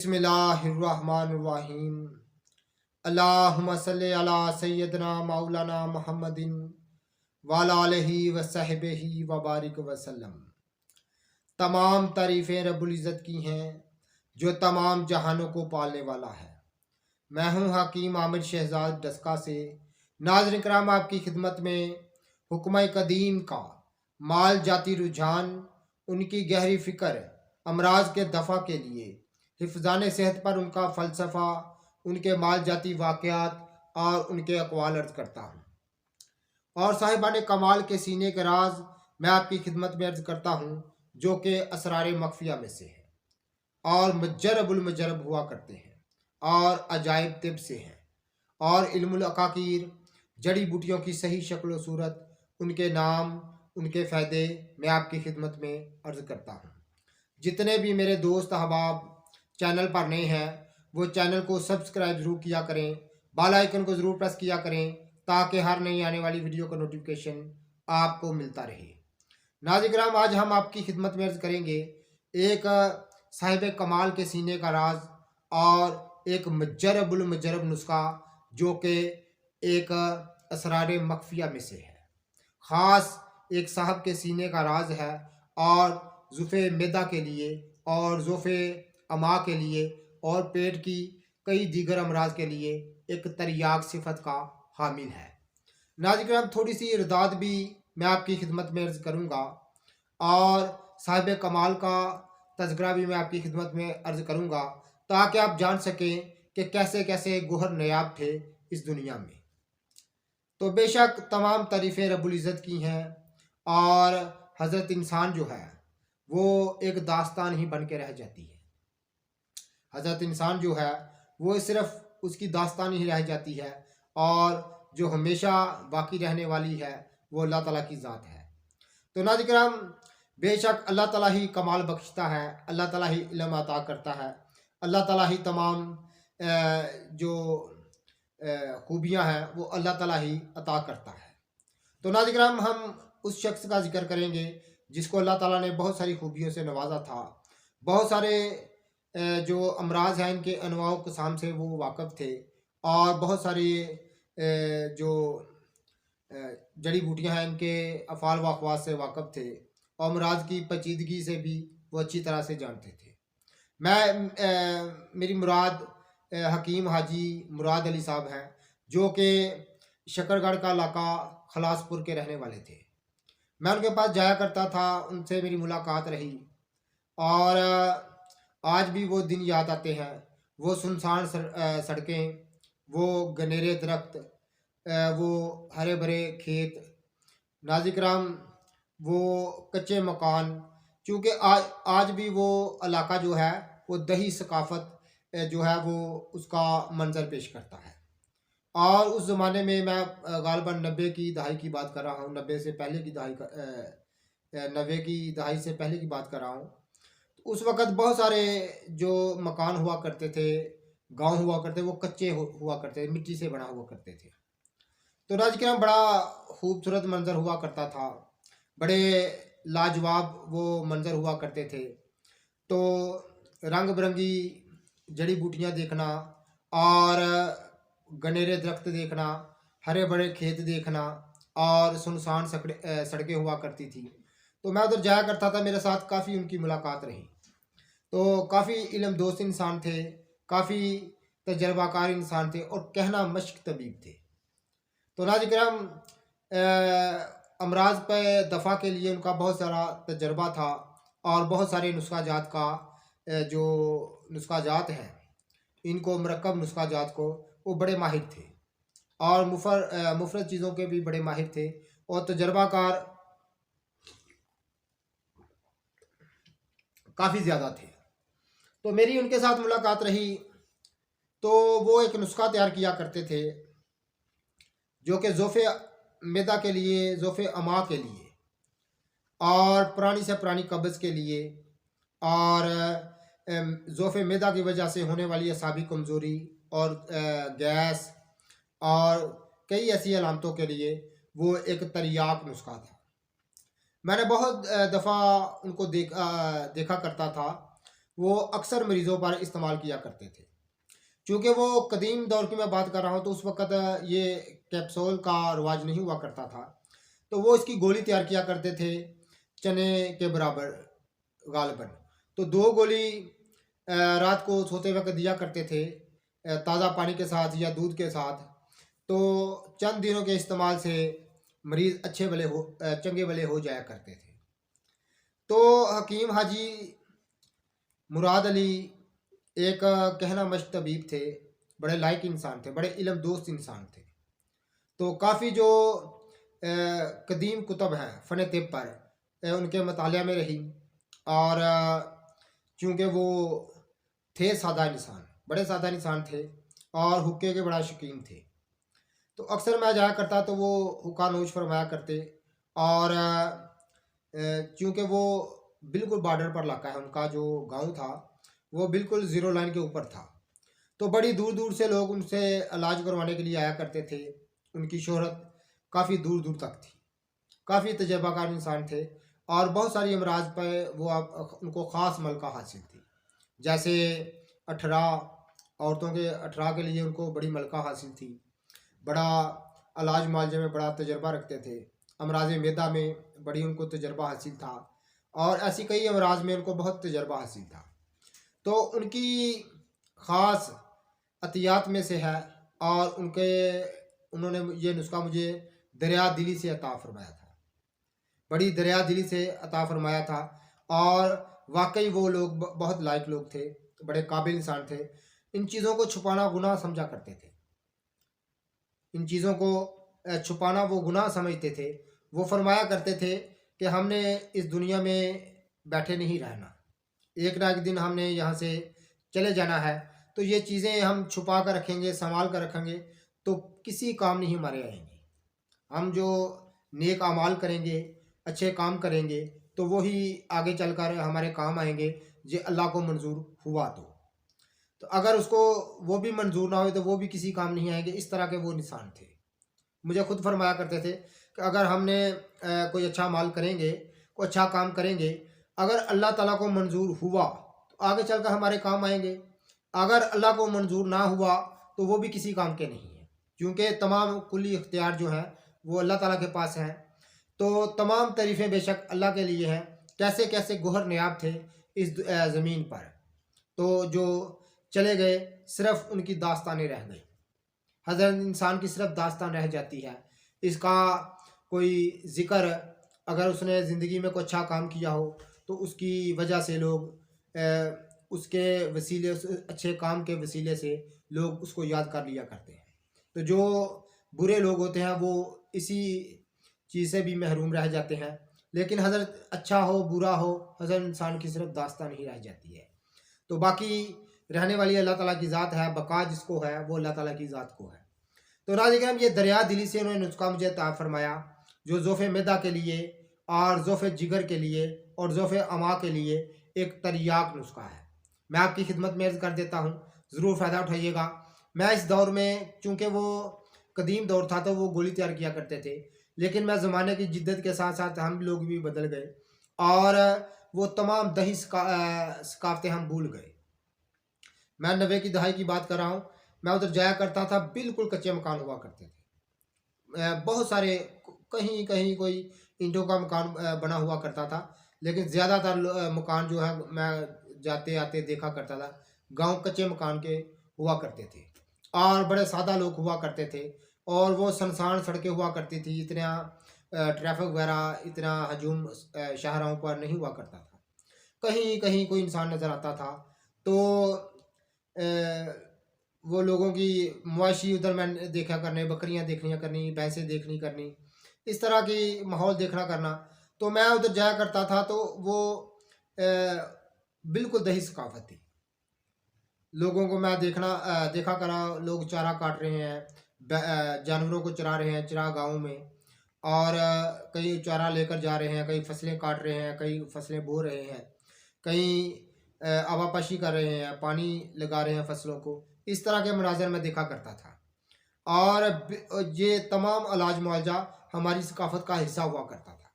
बिस्मिल्लाहिर्रहमानिर्रहीम। अल्लाहुम्मा सल्लि अला सय्यदना मौलाना मुहम्मदिन व अला आलिहि व सहबिही व बारिक वसल्लम। तमाम तारीफ़ें रब्बुल इज़्ज़त की हैं जो तमाम जहानों को पालने वाला है। मैं हूँ हकीम आमिर शहजाद डस्का से। नाज़रीन कराम, आपकी खिदमत में हुक्म कदीम का माल जाती रुझान, उनकी गहरी फ़िक्र, अमराज के दफ़ा के लिए, हिफ़्ज़ान सेहत पर उनका फ़लसफ़ा, उनके माल जाती वाक़यात और उनके अक़वाल अर्ज़ करता हूँ। और साहिबान कमाल के सीने के राज मैं आपकी खिदमत में अर्ज़ करता हूँ, जो कि असरार मख्फिया में से है और मुजरबुल मुजरब हुआ करते हैं और अजायब तिब से हैं और इल्मुल अकाकीर, जड़ी बूटियों की सही शक्ल व सूरत, उनके नाम, उनके फ़ायदे मैं आपकी खिदमत में अर्ज़ करता हूँ। जितने भी मेरे दोस्त अहबाब चैनल पर नए हैं वो चैनल को सब्सक्राइब ज़रूर किया करें, बेल आइकन को ज़रूर प्रेस किया करें ताकि हर नई आने वाली वीडियो का नोटिफिकेशन आपको मिलता रहे। नाज़रीन किराम, आज हम आपकी खिदमत में अर्ज़ करेंगे एक साहिब कमाल के सीने का राज और एक मुजरबुल मुजरब नुस्खा, जो कि एक असरार मख्फिया में से है। ख़ास एक साहब के सीने का राज है और ज़ुफ़े मैदा के लिए और ज़ुफ़े अमा के लिए और पेट की कई दीगर अमराज के लिए एक तरियाक सिफत का हामिल है। नाज़रीन किराम, थोड़ी सी इरदाद भी मैं आपकी खिदमत में अर्ज़ करूँगा और साहिब कमाल का तज़किरा भी मैं आपकी खिदमत में अर्ज़ करूँगा ताकि आप जान सकें कि कैसे कैसे गोहर नायाब थे इस दुनिया में। तो बेशक तमाम तारीफ़ें रब्बुल इज़्ज़त की हैं और हज़रत इंसान जो है वो एक दास्तान ही बन के रह जाती है। हज़रत इंसान जो है वो सिर्फ़ उसकी दास्तान ही रह जाती है और जो हमेशा बाकी रहने वाली है वो अल्लाह ताला की ज़ात है। तो नाज़रीन किराम, बेशक अल्लाह ताला ही कमाल बख्शता है, अल्लाह ताला ही इल्म अता करता है, अल्लाह ताला ही तमाम जो खूबियाँ हैं वो अल्लाह ताला ही अता करता है। तो नाज़रीन किराम, हम उस शख्स का ज़िक्र करेंगे जिसको अल्लाह ताला ने बहुत सारी खूबियों से नवाजा था। बहुत सारे जो अमराज हैं इनके अनवाओ क़साम से वो वाक़फ़ थे और बहुत सारी जो जड़ी बूटियाँ हैं इनके अफ़ाल व अक़वाल से वाक़फ़ थे और अमराज की पेचीदगी से भी वो अच्छी तरह से जानते थे। मेरी मुराद हकीम हाजी मुराद अली साहब हैं, जो कि शकरगढ़ का इलाका खलासपुर के रहने वाले थे। मैं उनके पास जाया करता था, उनसे मेरी मुलाकात रही और आज भी वो दिन याद आते हैं। वो सुनसान सड़कें, वो गनेरे दरख्त, वो हरे भरे खेत, नाज़रीन किराम वो कच्चे मकान, चूँकि आज भी वो इलाका जो है वो दही सकाफ़त जो है वो उसका मंज़र पेश करता है। और उस ज़माने में मैं ग़ालिबन 90 की दहाई की बात कर रहा हूँ, 90 से पहले की दहाई का 90 की दहाई से पहले की बात कर रहा हूँ। तो उस वक़्त बहुत सारे जो मकान हुआ करते थे, गाँव हुआ करते, वो कच्चे हुआ करते, मिट्टी से बना हुआ करते थे। तो नाज़रीन किराम, बड़ा खूबसूरत मंज़र हुआ करता था, बड़े लाजवाब वो मंज़र हुआ करते थे। तो रंग बिरंगी जड़ी बूटियाँ देखना और गनेरे दरख्त देखना, हरे भरे खेत देखना और सुनसान सड़कें हुआ करती थी। तो मैं उधर जाया करता था, मेरे साथ काफ़ी उनकी मुलाकात रही। तो काफ़ी इल्म दोस्त इंसान थे, काफ़ी तजर्बाकार इंसान थे और कहना मश्क तबीब थे। तो नाज़रीन किराम, अमराज पे दफ़ा के लिए उनका बहुत सारा तजर्बा था और बहुत सारे नुस्खा जात का जो नुस्खा जात हैं इनको मरकब नुस्खा जात को वो बड़े माहिर थे और मुफ़रत चीज़ों के भी बड़े माहिर थे और तजर्बाकार काफ़ी ज़्यादा थे। तो मेरी उनके साथ मुलाकात रही तो वो एक नुस्खा तैयार किया करते थे जो कि ज़ोफ़े मैदा के लिए, ज़ोफ़े अमा के लिए और पुरानी से पुरानी कब्ज़ के लिए और ज़ोफ़े मैदा की वजह से होने वाली असाबी कमज़ोरी और गैस और कई ऐसी अलामतों के लिए वो एक तरियाक नुस्खा था। मैंने बहुत दफ़ा उनको देखा करता था वो अक्सर मरीज़ों पर इस्तेमाल किया करते थे। चूँकि वो कदीम दौर की मैं बात कर रहा हूँ, तो उस वक़्त ये कैप्सूल का रिवाज नहीं हुआ करता था। तो वो इसकी गोली तैयार किया करते थे, चने के बराबर गालिबन। तो 2 गोली रात को सोते वक़्त दिया करते थे, ताज़ा पानी के साथ या दूध के साथ। तो चंद दिनों के इस्तेमाल से मरीज़ चंगे भले हो जाया करते थे। तो हकीम हाजी मुराद अली एक कहना मश्क तबीब थे, बड़े लायक इंसान थे, बड़े इल्म दोस्त इंसान थे। तो काफ़ी जो कदीम कुतब हैं फ़न तिब पर, उनके मतालिया में रही। और चूँकि वो थे सादा इंसान, बड़े सादा इंसान थे और हुक्के के बड़ा शौकीन थे। तो अक्सर मैं जाया करता तो वो हुक्का नोश फरमाया करते। और चूँकि वो बिल्कुल बॉर्डर पर इलाका है, उनका जो गांव था वो बिल्कुल ज़ीरो लाइन के ऊपर था। तो बड़ी दूर दूर से लोग उनसे इलाज करवाने के लिए आया करते थे। उनकी शोहरत काफ़ी दूर दूर तक थी। काफ़ी तजर्बाकार इंसान थे और बहुत सारी अमराज पर वो उनको ख़ास मलका हासिल थी। जैसे 18 औरतों के 18 के लिए उनको बड़ी मलका हासिल थी। बड़ा इलाज मुआलजे में बड़ा तजर्बा रखते थे। अमराज मैदा में बड़ी उनको तजर्बा हासिल था और ऐसी कई अमराज में उनको बहुत तजर्बा हासिल था। तो उनकी ख़ास अतियात में से है। और उन्होंने ये नुस्खा मुझे दरिया दिली से अता फरमाया था, बड़ी दरिया दिली से अता फरमाया था। और वाकई वो लोग बहुत लायक लोग थे, बड़े काबिल इंसान थे। इन चीज़ों को छुपाना गुनाह समझा करते थे। इन चीज़ों को छुपाना वो गुनाह समझते थे। वो फरमाया करते थे कि हमने इस दुनिया में बैठे नहीं रहना, एक ना एक दिन हमने यहाँ से चले जाना है। तो ये चीज़ें हम छुपा कर रखेंगे, संभाल कर रखेंगे, तो किसी काम नहीं हमारे आएंगे। हम जो नेक अमाल करेंगे, अच्छे काम करेंगे, तो वही आगे चलकर हमारे काम आएंगे, जे अल्लाह को मंजूर हुआ तो अगर उसको वो भी मंजूर ना हो तो वो भी किसी काम नहीं आएंगे। इस तरह के वो इंसान थे। मुझे खुद फरमाया करते थे कि अगर हमने कोई अच्छा माल करेंगे, कोई अच्छा काम करेंगे, अगर अल्लाह ताला को मंजूर हुआ तो आगे चलकर हमारे काम आएंगे। अगर अल्लाह को मंजूर ना हुआ तो वो भी किसी काम के नहीं है, क्योंकि तमाम कुल्ली इख्तियार जो है वो अल्लाह ताला के पास हैं। तो तमाम तारीफ़ें बेशक अल्लाह के लिए हैं। कैसे कैसे गोहर नियाब थे इस ज़मीन पर, तो जो चले गए सिर्फ उनकी दास्तानें रह गई। हज़रत इंसान की सिर्फ दास्तान रह जाती है। इसका कोई ज़िक्र अगर उसने ज़िंदगी में कोई अच्छा काम किया हो तो उसकी वजह से लोग उसके वसीले, उस अच्छे काम के वसीले से लोग उसको याद कर लिया करते हैं। तो जो बुरे लोग होते हैं वो इसी चीज़ से भी महरूम रह जाते हैं। लेकिन हज़रत अच्छा हो बुरा हो, हज़रत इंसान की सिर्फ दास्तान ही रह जाती है। तो बाकी रहने वाली अल्लाह ताला की ज़ात है, बका जिसको है वो अल्लाह ताला की ज़ात को है। तो नाज़रीन, ये दरिया दिली से उन्होंने नुस्खा मुझे अता फरमाया, जो ज़ोफ़े मैदा के लिए और ज़ोफ़े जिगर के लिए और ज़ोफ़े अमा के लिए एक तरियाक नुस्खा है। मैं आपकी खिदमत में अर्ज़ कर देता हूँ, ज़रूर फ़ायदा उठाइएगा। मैं इस दौर में, चूँकि वो कदीम दौर था तो वो गोली तैयार किया करते थे, लेकिन मैं ज़माने की जिद्दत के साथ साथ हम लोग भी बदल गए और वो तमाम दही सकाफ़तें हम भूल गए। मैं 90 की दहाई की बात कर रहा हूँ। मैं उधर जाया करता था, बिल्कुल कच्चे मकान हुआ करते थे। बहुत सारे, कहीं कहीं कोई ईंटों का मकान बना हुआ करता था, लेकिन ज़्यादातर मकान जो है मैं जाते आते देखा करता था, गांव कच्चे मकान के हुआ करते थे और बड़े सादा लोग हुआ करते थे। और वो सुनसान सड़कें हुआ करती थी, इतना ट्रैफिक वगैरह, इतना हजूम शाहराहों पर नहीं हुआ करता था। कहीं कहीं कोई इंसान नज़र आता था तो वो लोगों की मुआशी उधर मैंने देखा करने, बकरियां देखनी करनी, भैंसें देखनी करनी, इस तरह की माहौल देखना करना। तो मैं उधर जाया करता था तो वो बिल्कुल दही सकाफत थी। लोगों को मैं देखा करा, लोग चारा काट रहे हैं, जानवरों को चरा रहे हैं चरा गाँव में। और कई चारा लेकर जा रहे हैं, कई फसलें काट रहे हैं, कई फसलें बो रहे हैं, कई आवापाशी कर रहे हैं, पानी लगा रहे हैं फसलों को। इस तरह के मनाज़र मैं देखा करता था। और ये तमाम अलाज मुआवजा हमारी सकाफ़त का हिस्सा हुआ करता था।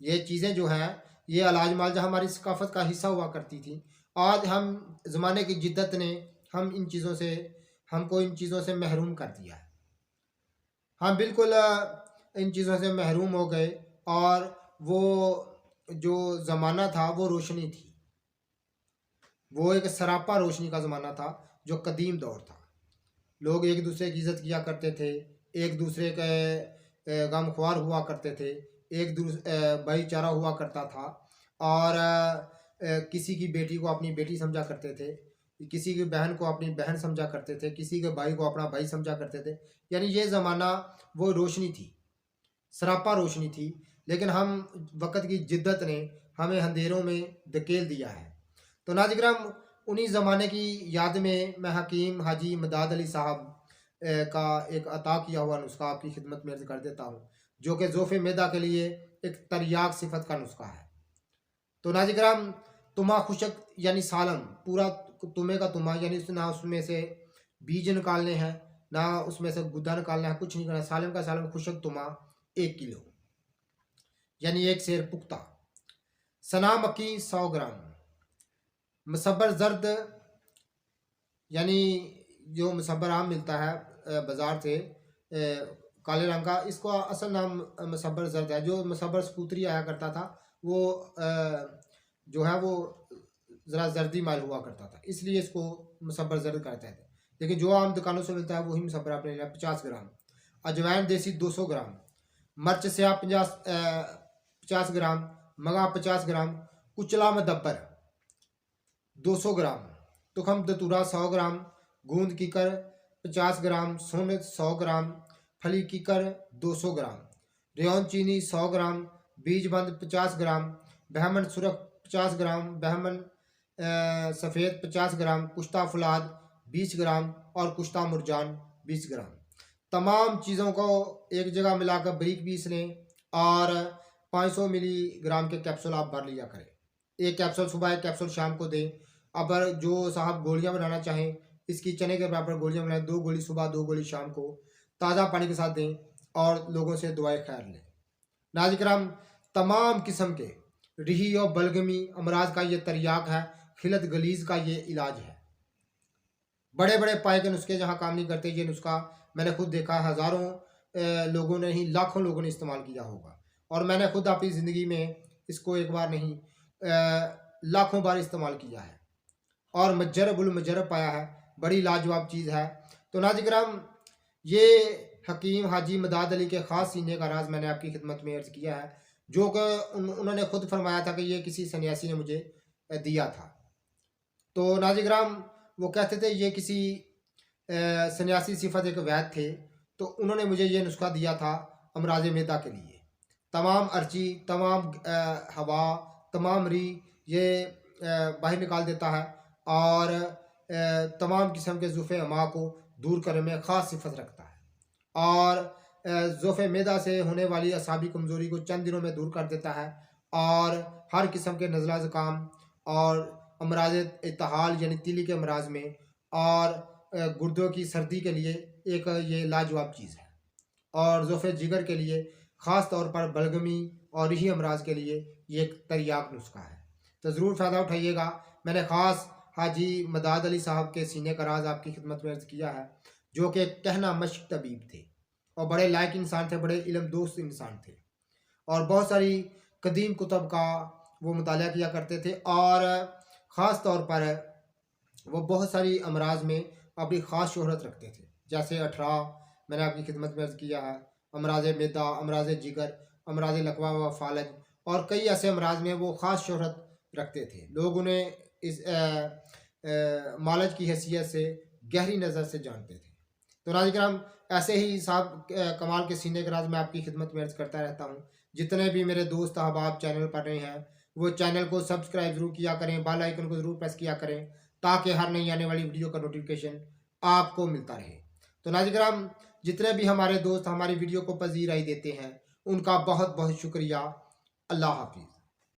ये चीज़ें जो हैं, ये अलाज मुआवजा हमारी सकाफ़त का हिस्सा हुआ करती थी आज हम ज़माने की जिद्दत ने हमको इन चीज़ों से महरूम कर दिया है। हम बिल्कुल इन चीज़ों से महरूम हो गए, और वो जो ज़माना था वो रोशनी थी, वो एक सरापा रोशनी का ज़माना था, जो कदीम दौर था। लोग एक दूसरे की इज़्ज़त किया करते थे, एक दूसरे के गमख्वार हुआ करते थे, एक दूसरे भाईचारा हुआ करता था, और किसी की बेटी को अपनी बेटी समझा करते थे, किसी की बहन को अपनी बहन समझा करते थे, किसी के भाई को अपना भाई समझा करते थे। यानी ये ज़माना वो रोशनी थी, सरापा रोशनी थी। लेकिन हम वक़्त की जिद्दत ने हमें अंधेरों में धकेल दिया है। तो नाज़रीन, उन्हीं ज़माने की याद में मैं हकीम हाजी मदाद अली साहब का एक अता किया हुआ नुस्खा आपकी खिदमत में अर्ज़ कर देता हूँ, जो कि ज़ोफ़े मैदा के लिए एक तरियाक सिफत का नुस्खा है। तो नाज़रीन, तुम्हा खुशक यानी सालम, पूरा तुम्हे का तुम्हा, यानी ना उसमें से बीज निकालने हैं, ना उसमें से गुद्दा निकालना है, कुछ नहीं करना। सालम का सालम, खुशक तुम्हा 1 किलो, यानी 1 सेर पुख्ता। सना मक्की 100 ग्राम। मुसब्बर जर्द, यानी जो मुसब्बर आम मिलता है बाज़ार से काले रंग का, इसको असल नाम मुसब्बर जर्द है। जो मुसब्बर स्कूतरी आया करता था, वो जो है वो ज़रा जर्दी माल हुआ करता था, इसलिए इसको मुसब्बर जर्द कहते थे। लेकिन जो आम दुकानों से मिलता है वही मुसब्बर आपने लिया। 50 ग्राम अजवाइन देसी 200 ग्राम, मिर्च स्याह 50 ग्राम, मगा 50 ग्राम, कुचला मदब्बर 200 ग्राम, तुखम दतूरा 100 ग्राम, गूंद कीकर 50 ग्राम, सोन 100 ग्राम, फली कीकर 200 ग्राम, रेयन चीनी 100 ग्राम, बीज बंद 50 ग्राम, बहमन सुरख 50 ग्राम, बहमन सफ़ेद 50 ग्राम, कुश्ता फुलाद 20 ग्राम और कुश्ता मुरजान 20 ग्राम। तमाम चीज़ों को एक जगह मिलाकर बारीक पीस लें, और 500 मिलीग्राम के कैप्सूल आप भर लिया करें। 1 कैप्सूल सुबह, 1 कैप्सूल शाम को दें। अब जो साहब गोलियां बनाना चाहें, इसकी चने के बराबर गोलियां बनाएं, 2 गोली सुबह 2 गोली शाम को, ताज़ा पानी के साथ दें, और लोगों से दुआएं खैर लें। नाज़रीन, तमाम किस्म के रिही और बलगमी अमराज का ये तरियाक है, खिलत गलीज का ये इलाज है। बड़े बड़े पाए के नुस्खे जहाँ काम नहीं करते, ये नुस्खा मैंने खुद देखा, हज़ारों लोगों ने ही, लाखों लोगों ने इस्तेमाल किया होगा, और मैंने खुद अपनी ज़िंदगी में इसको एक बार नहीं लाखों बार इस्तेमाल किया है, और मजरबुल मजरब पाया है। बड़ी लाजवाब चीज़ है। तो नाज़रीन, ये हकीम हाजी मदाद अली के ख़ास सीने का राज मैंने आपकी खिदमत में अर्ज़ किया है, जो कि उन्होंने खुद फरमाया था कि ये किसी सन्यासी ने मुझे दिया था। तो नाज़रीन, वो कहते थे ये किसी सन्यासी सिफत एक वैद थे, तो उन्होंने मुझे ये नुस्खा दिया था अमराज मैदा के लिए। तमाम अर्ची, तमाम हवा, तमाम री ये बाहर निकाल देता है, और तमाम किस्म के ज़ुफ़े अमा को दूर करने में ख़ास सिफत रखता है, और ज़ुफ़े मैदा से होने वाली असाबी कमज़ोरी को चंद दिनों में दूर कर देता है, और हर किस्म के नज़ला ज़ुकाम और अमराज इत्तहाल यानी तिली के अमराज में, और गुर्दों की सर्दी के लिए एक ये लाजवाब चीज़ है, और ज़ुफ़े जिगर के लिए, ख़ास तौर पर बलगमी और यही अमराज के लिए ये एक तरियाक नुस्खा है। तो ज़रूर फ़ायदा उठाइएगा। मैंने ख़ास हाजी मदाद अली साहब के सीने का राज आपकी खिदमत में अर्ज़ किया है, जो कि कहना मश्क तबीब थे, और बड़े लायक इंसान थे, बड़े इल्म दोस्त इंसान थे, और बहुत सारी कदीम कुतब का वो मुताला किया करते थे, और ख़ास तौर पर वो बहुत सारी अमराज में अपनी ख़ास शोहरत रखते थे। जैसे 18 मैंने आपकी खिदमत में अर्ज़ किया है, अमराज मैदा, अमराज जिगर, अमराज लकवा व फालज, और कई ऐसे अमराज में वो ख़ास शोहरत रखते थे। लोग उन्हें इस मालज की हैसियत से गहरी नज़र से जानते थे। तो नाज़रीन, ऐसे ही साहब कमाल के सीने के राज मैं आपकी खिदमत में अर्ज़ करता रहता हूँ। जितने भी मेरे दोस्त अहबाब चैनल पर रहे हैं, वो चैनल को सब्सक्राइब ज़रूर किया करें, बेल आइकन को ज़रूर प्रेस किया करें, ताकि हर नई आने वाली वीडियो का नोटिफिकेशन आपको मिलता रहे। तो नाज़रीन, जितने भी हमारे दोस्त हमारी वीडियो को पज़ीराई देते हैं, उनका बहुत बहुत शुक्रिया। अल्लाह हाफिज़।